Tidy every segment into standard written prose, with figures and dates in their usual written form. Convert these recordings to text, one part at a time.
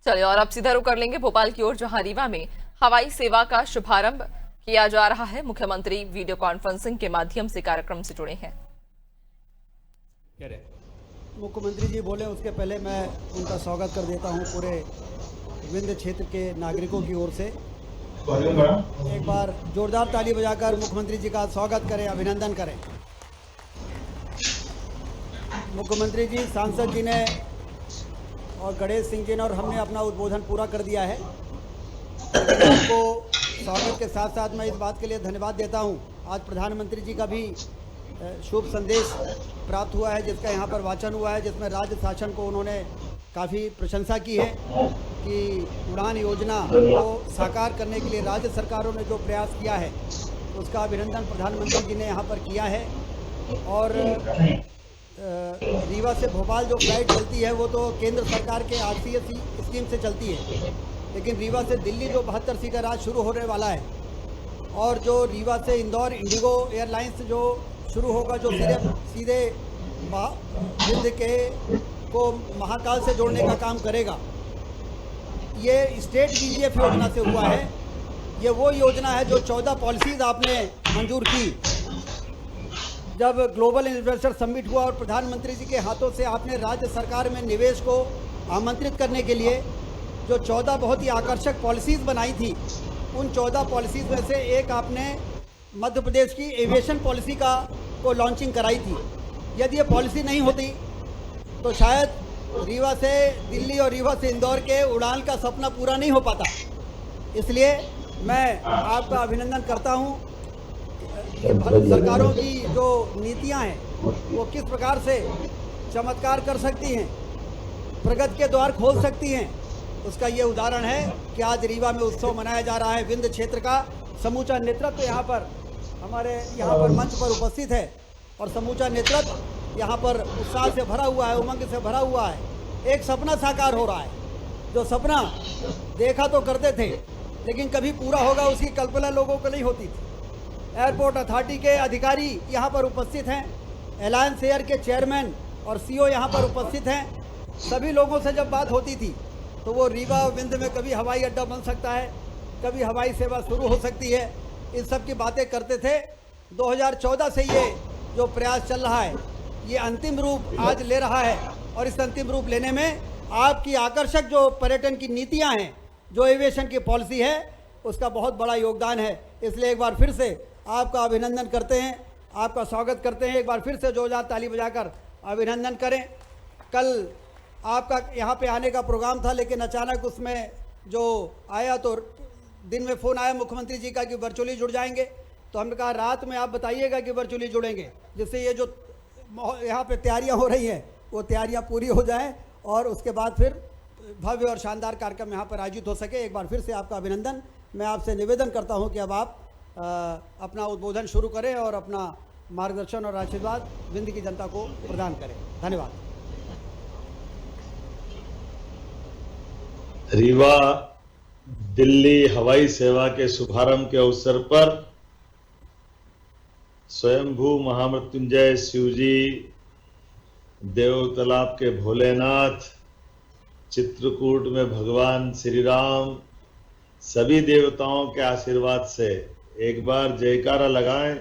चलिए और अब सीधा रुख कर लेंगे भोपाल की ओर, जहां रीवा में हवाई सेवा का शुभारंभ किया जा रहा है। मुख्यमंत्री वीडियो कॉन्फ्रेंसिंग के माध्यम से कार्यक्रम से जुड़े हैं। मुख्यमंत्री जी बोले उसके पहले मैं उनका स्वागत कर देता हूं पूरे विंध्य क्षेत्र के नागरिकों की ओर से। एक बार जोरदार ताली बजाकर मुख्यमंत्री जी का स्वागत करें, अभिनंदन करें। मुख्यमंत्री जी, सांसद जी ने और गणेश सिंह जी ने और हमने अपना उद्बोधन पूरा कर दिया है। आपको स्वागत के साथ साथ मैं इस बात के लिए धन्यवाद देता हूं, आज प्रधानमंत्री जी का भी शुभ संदेश प्राप्त हुआ है, जिसका यहाँ पर वाचन हुआ है, जिसमें राज्य शासन को उन्होंने काफ़ी प्रशंसा की है कि उड़ान योजना को साकार करने के लिए राज्य सरकारों ने जो प्रयास किया है उसका अभिनंदन प्रधानमंत्री जी ने यहाँ पर किया है। और रीवा से भोपाल जो फ्लाइट चलती है वो तो केंद्र सरकार के RCS स्कीम से चलती है, लेकिन रीवा से दिल्ली जो 72 सीटर आज शुरू होने वाला है, और जो रीवा से इंदौर इंडिगो एयरलाइंस जो शुरू होगा, जो सीधे विंध्य के को महाकाल से जोड़ने का काम करेगा, ये स्टेट BGF योजना से हुआ है। ये वो योजना है जो 14 पॉलिसीज आपने मंजूर की जब ग्लोबल इन्वेस्टर समिट हुआ, और प्रधानमंत्री जी के हाथों से आपने राज्य सरकार में निवेश को आमंत्रित करने के लिए जो 14 बहुत ही आकर्षक पॉलिसीज़ बनाई थी, उन 14 पॉलिसीज़ में से एक आपने मध्य प्रदेश की एविएशन पॉलिसी को लॉन्चिंग कराई थी। यदि ये पॉलिसी नहीं होती तो शायद रीवा से दिल्ली और रीवा से इंदौर के उड़ान का सपना पूरा नहीं हो पाता। इसलिए मैं आपका अभिनंदन करता हूँ। भारत सरकारों की जो नीतियाँ हैं वो किस प्रकार से चमत्कार कर सकती हैं, प्रगति के द्वार खोल सकती हैं, उसका ये उदाहरण है कि आज रीवा में उत्सव मनाया जा रहा है। विंध्य क्षेत्र का समूचा नेतृत्व यहाँ पर हमारे मंच पर उपस्थित है, और समूचा नेतृत्व यहाँ पर उत्साह से भरा हुआ है, उमंग से भरा हुआ है। एक सपना साकार हो रहा है, जो सपना देखा तो करते थे लेकिन कभी पूरा होगा उसकी कल्पना लोगों को नहीं होती थी। एयरपोर्ट अथॉरिटी के अधिकारी यहाँ पर उपस्थित हैं, एलायंस एयर के चेयरमैन और CEO यहाँ पर उपस्थित हैं। सभी लोगों से जब बात होती थी तो वो रीवा विंध्य में कभी हवाई अड्डा बन सकता है, कभी हवाई सेवा शुरू हो सकती है, इन सब की बातें करते थे। 2014 से ये जो प्रयास चल रहा है ये अंतिम रूप आज ले रहा है, और इस अंतिम रूप लेने में आपकी आकर्षक जो पर्यटन की नीतियाँ हैं, जो एविएशन की पॉलिसी है, उसका बहुत बड़ा योगदान है। इसलिए एक बार फिर से आपका अभिनंदन करते हैं, आपका स्वागत करते हैं। एक बार फिर से जोरदार ताली बजाकर अभिनंदन करें। कल आपका यहाँ पे आने का प्रोग्राम था, लेकिन अचानक उसमें जो आया तो दिन में फ़ोन आया मुख्यमंत्री जी का कि वर्चुअली जुड़ जाएंगे, तो हमने कहा रात में आप बताइएगा कि वर्चुअली जुड़ेंगे, जिससे ये जो यहाँ पे तैयारियाँ हो रही हैं वो तैयारियाँ पूरी हो जाएँ और उसके बाद फिर भव्य और शानदार कार्यक्रम यहाँ पर आयोजित हो सके। एक बार फिर से आपका अभिनंदन। मैं आपसे निवेदन करता हूँ कि अब आप अपना उद्बोधन शुरू करें और अपना मार्गदर्शन और आशीर्वाद विंध्य की जनता को प्रदान करें। धन्यवाद। रीवा दिल्ली हवाई सेवा के शुभारंभ के अवसर पर स्वयंभू महामृत्युंजय शिवजी, देव तालाब के भोलेनाथ, चित्रकूट में भगवान श्री राम, सभी देवताओं के आशीर्वाद से एक बार जयकारा लगाएं।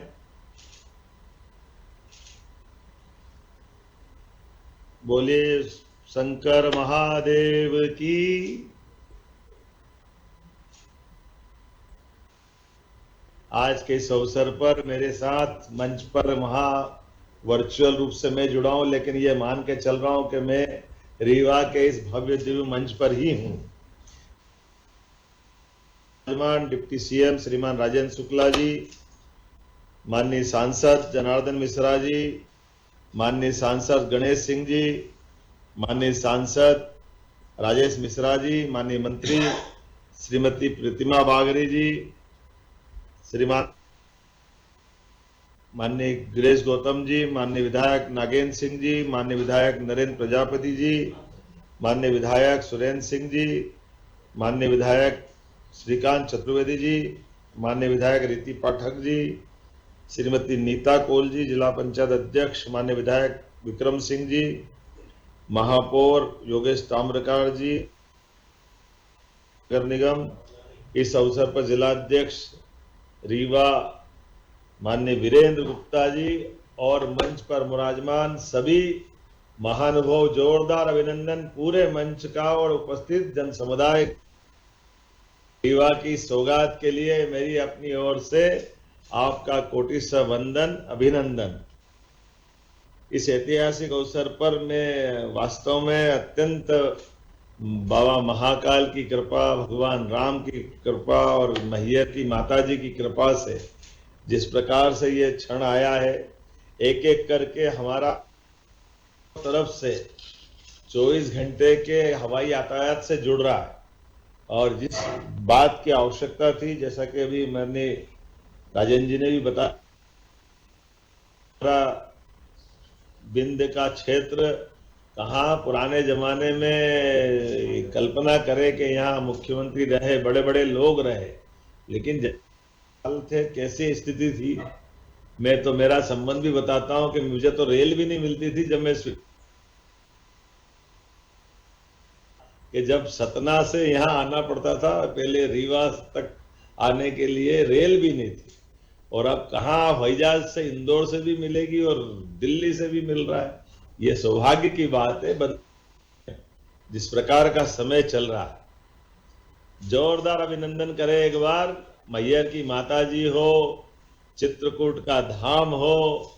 बोलिए शंकर महादेव की। आज के इस अवसर पर मेरे साथ मंच पर वर्चुअल रूप से मैं जुड़ा हूं, लेकिन ये मान के चल रहा हूं कि मैं रीवा के इस भव्य दिव्य मंच पर ही हूं। श्रीमान डिप्टी CM श्रीमान राजेंद्र शुक्ला जी, माननीय सांसद जनार्दन मिश्रा जी, माननीय सांसद गणेश सिंह जी, माननीय सांसद राजेश मिश्रा जी, माननीय मंत्री श्रीमती प्रतिमा बागरी जी, श्रीमान माननीय गिरीश गौतम जी, माननीय विधायक नागेंद्र सिंह जी, माननीय विधायक नरेंद्र प्रजापति जी, माननीय विधायक सुरेंद्र सिंह जी, माननीय विधायक श्रीकांत चतुर्वेदी जी, माननीय विधायक रीति पाठक जी, श्रीमती नीता कोल जी, जिला पंचायत अध्यक्ष माननीय विधायक विक्रम सिंह जी, महापौर योगेश ताम्रकार जी, नगर निगम, इस अवसर पर जिलाध्यक्ष रीवा माननीय वीरेंद्र गुप्ता जी और मंच पर मुराजमान सभी महानुभाव, जोरदार अभिनंदन पूरे मंच का और उपस्थित जन समुदाय। रीवा की सौगात के लिए मेरी अपनी ओर से आपका कोटिशः वंदन, अभिनंदन। इस ऐतिहासिक अवसर पर मैं वास्तव में अत्यंत बाबा महाकाल की कृपा, भगवान राम की कृपा और मैहर की माता जी की कृपा से जिस प्रकार से ये क्षण आया है, एक एक करके हमारा तरफ से 24 घंटे के हवाई यातायात से जुड़ रहा है। और जिस बात की आवश्यकता थी, जैसा कि अभी मैंने राजेंद्र जी ने भी बताया, बिंद का क्षेत्र कहाँ पुराने जमाने में कल्पना करे कि यहाँ मुख्यमंत्री रहे, बड़े बड़े लोग रहे, लेकिन थे कैसी स्थिति थी। मैं तो मेरा संबंध भी बताता हूं कि मुझे तो रेल भी नहीं मिलती थी जब सतना से यहाँ आना पड़ता था, पहले रीवा तक आने के लिए रेल भी नहीं थी, और अब कहाँ हवाई जहाज से इंदौर से भी मिलेगी और दिल्ली से भी मिल रहा है। ये सौभाग्य की बात है। जिस प्रकार का समय चल रहा है, जोरदार अभिनंदन करें एक बार। मैहर की माता जी हो, चित्रकूट का धाम हो,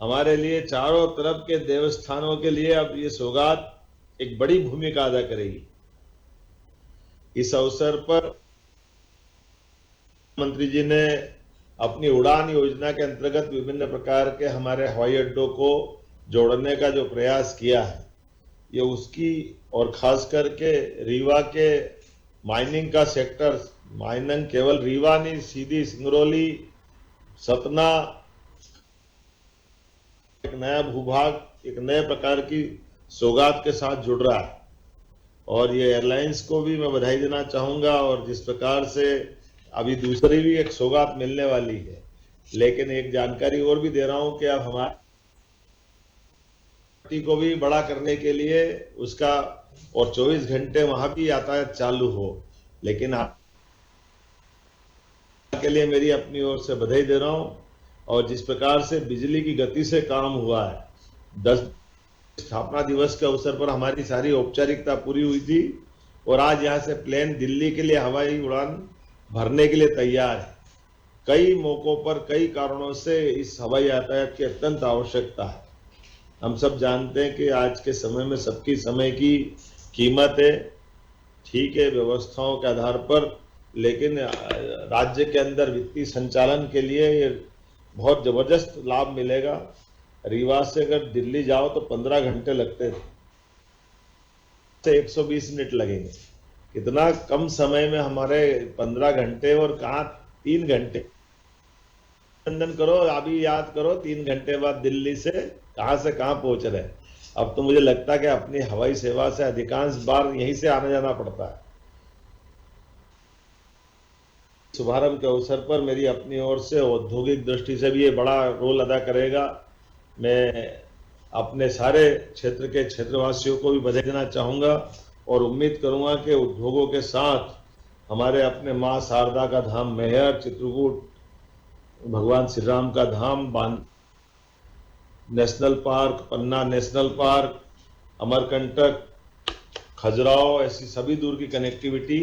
हमारे लिए चारों तरफ के देवस्थानों के लिए अब ये सौगात एक बड़ी भूमिका अदा करेगी। इस अवसर पर मंत्री जी ने अपनी उड़ान योजना के अंतर्गत विभिन्न प्रकार के हमारे हवाई अड्डों को जोड़ने का जो प्रयास किया है, ये उसकी, और खास करके रीवा के माइनिंग का सेक्टर, माइनिंग केवल रीवा नहीं, सीधी सिंगरौली, सतना, एक नया भूभाग, एक नए प्रकार की सौगात के साथ जुड़ रहा है। और ये एयरलाइंस को भी मैं बधाई देना चाहूंगा। और जिस प्रकार से अभी दूसरी भी एक सौगात मिलने वाली है, लेकिन एक जानकारी और भी दे रहा हूं कि अब हमारे को भी बड़ा करने के लिए उसका और 24 घंटे वहां भी यातायात चालू हो। लेकिन के लिए मेरी अपनी ओर से बधाई दे रहा हूं। और जिस प्रकार से बिजली की गति से काम हुआ है, 10 स्थापना दिवस के अवसर पर हमारी सारी औपचारिकता पूरी हुई थी, और आज यहां से प्लेन दिल्ली के लिए हवाई उड़ान भरने के लिए तैयार है। कई मौकों पर, कई कारणों से इस हवाई यातायात की अत्यंत आवश्यकता है। हम सब जानते हैं कि आज के समय में सबकी समय की कीमत है, ठीक है, व्यवस्थाओं के आधार पर, लेकिन राज्य के अंदर वित्तीय संचालन के लिए ये बहुत जबरदस्त लाभ मिलेगा। रीवा से अगर दिल्ली जाओ तो 15 घंटे लगते थे, 120 मिनट लगेंगे। कितना कम समय में हमारे 15 घंटे, और कहाँ 3 घंटे। अभिनंदन करो, अभी याद करो 3 घंटे बाद दिल्ली से कहां पहुंच रहे। अब तो मुझे लगता है कि अपनी हवाई सेवा से अधिकांश बार यहीं से आना जाना पड़ता है। शुभारंभ के अवसर पर मेरी अपनी ओर से औद्योगिक दृष्टि से भी ये बड़ा रोल अदा करेगा। मैं अपने सारे क्षेत्र के क्षेत्रवासियों को भी बधाई देना चाहूंगा, और उम्मीद करूंगा कि उद्योगों के साथ हमारे अपने मां शारदा का धाम मैहर, चित्रकूट भगवान श्री राम का धाम, नेशनल पार्क, पन्ना नेशनल पार्क, अमरकंटक, खजुराहो, ऐसी सभी दूर की कनेक्टिविटी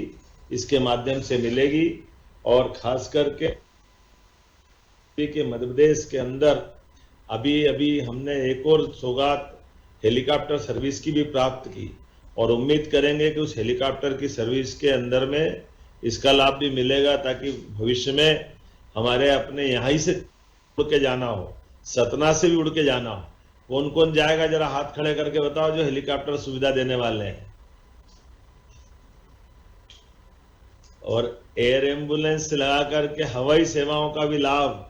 इसके माध्यम से मिलेगी। और खास करके मध्य प्रदेश के अंदर अभी हमने एक और सौगात हेलीकॉप्टर सर्विस की भी प्राप्त की, और उम्मीद करेंगे कि उस हेलीकॉप्टर की सर्विस के अंदर में इसका लाभ भी मिलेगा, ताकि भविष्य में हमारे अपने यहाँ ही से उड़ के जाना हो, सतना से भी उड़ के जाना हो। कौन कौन जाएगा, जरा हाथ खड़े करके बताओ जो हेलीकॉप्टर सुविधा देने वाले हैं। और एयर एम्बुलेंस लगा करके हवाई सेवाओं का भी लाभ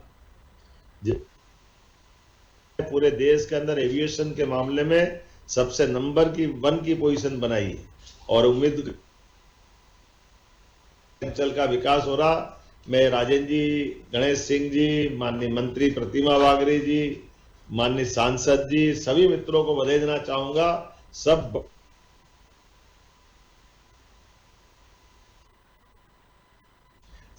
पूरे देश के अंदर एविएशन के मामले में सबसे नंबर 1 की पोजीशन बनाई है। और उम्मीद अंचल का विकास हो रहा। मैं राजेंद्र जी, गणेश सिंह जी, माननीय मंत्री प्रतिमा वागरे जी, माननीय सांसद जी, सभी मित्रों को बधाई देना चाहूंगा। सब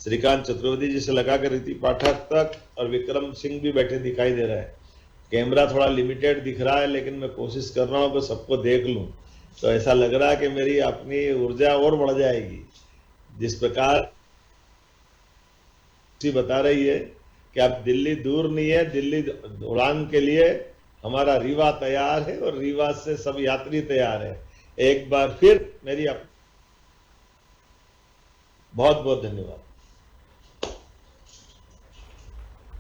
श्रीकांत चतुर्वेदी जी से लगाकर रीति पाठक तक और विक्रम सिंह भी बैठे दिखाई दे रहा है। कैमरा थोड़ा लिमिटेड दिख रहा है, लेकिन मैं कोशिश कर रहा हूँ कि सबको देख लूं, तो ऐसा लग रहा है कि मेरी अपनी ऊर्जा और बढ़ जाएगी। जिस प्रकार बता रही है कि अब दिल्ली दूर नहीं है, दिल्ली उड़ान के लिए हमारा रीवा तैयार है और रीवा से सब यात्री तैयार है। एक बार फिर मेरी बहुत बहुत धन्यवाद।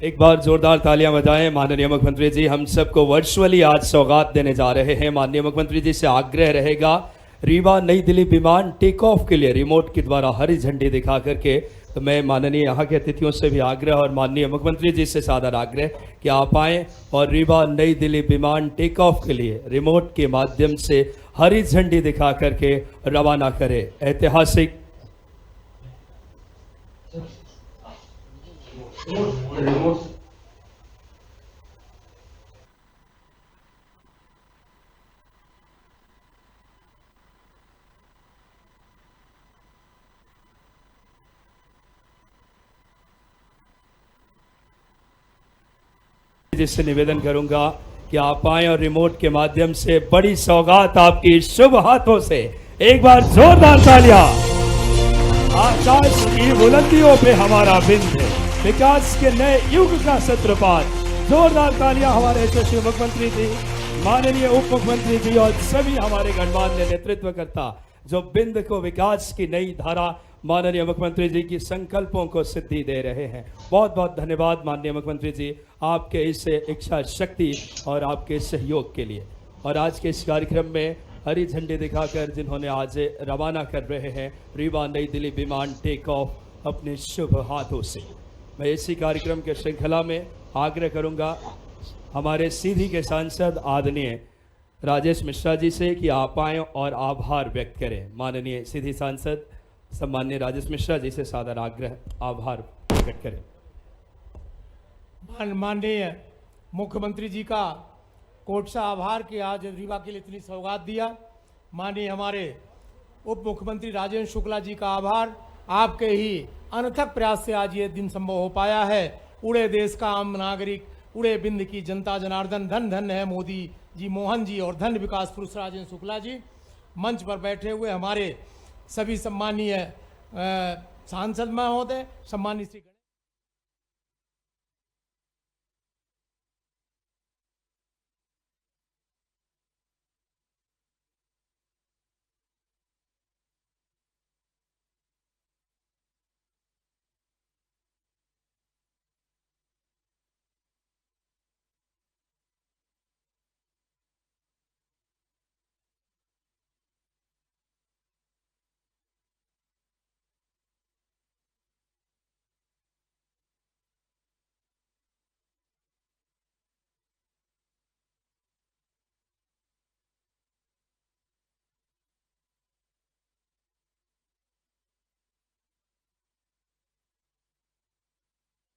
एक बार जोरदार तालियां बजाएं। माननीय मुख्यमंत्री जी हम सबको वर्चुअली आज सौगात देने जा रहे हैं। माननीय मुख्यमंत्री जी से आग्रह रहेगा रीवा नई दिल्ली विमान टेक ऑफ के लिए रिमोट के द्वारा हरी झंडी दिखा करके, तो मैं माननीय यहाँ के अतिथियों से भी आग्रह और माननीय मुख्यमंत्री जी से सादर आग्रह कि आप आएँ और रीवा नई दिल्ली विमान टेक ऑफ के लिए रिमोट के माध्यम से हरी झंडी दिखा करके रवाना करें। ऐतिहासिक जिससे निवेदन करूंगा कि आप आए और रिमोट के माध्यम से बड़ी सौगात आपकी शुभ हाथों से एक बार जोरदार तालियां। आकाश की बुलंदियों पे हमारा बिंद है, विकास के नए युग का सूत्रपात। जोरदार तालियां हमारे यशस्वी मुख्यमंत्री जी, माननीय उप मुख्यमंत्री जी और सभी हमारे गणमान्य नेतृत्वकर्ता जो बिंद को विकास की नई धारा माननीय मुख्यमंत्री जी की संकल्पों को सिद्धि दे रहे हैं। बहुत बहुत धन्यवाद माननीय मुख्यमंत्री जी आपके इस इच्छा शक्ति और आपके सहयोग के लिए। और आज के इस कार्यक्रम में हरी झंडी दिखाकर जिन्होंने आज रवाना कर रहे हैं रीवा नई दिल्ली विमान टेक ऑफ अपने शुभ हाथों से, मैं इसी कार्यक्रम के श्रृंखला में आग्रह करूंगा हमारे सीधी के सांसद आदरणीय राजेश मिश्रा जी से कि आप आएँ और आभार व्यक्त करें। माननीय सीधी सांसद सम्माननीय राजेश मिश्रा जी से सादर आग्रह आभार प्रकट करें। माननीय मुख्यमंत्री जी का कोट सा आभार कि आज रीवा के लिए इतनी सौगात दिया। माननीय हमारे उप मुख्यमंत्री राजेंद्र शुक्ला जी का आभार, आपके ही अनथक प्रयास से आज ये दिन संभव हो पाया है। उड़े देश का आम नागरिक, उड़े बिंद की जनता जनार्दन, धन धन है मोदी जी, मोहन जी और धन विकास पुरुष राजेंद्र शुक्ला जी। मंच पर बैठे हुए हमारे सभी सम्मानीय सांसद महोदय, सम्मानित श्री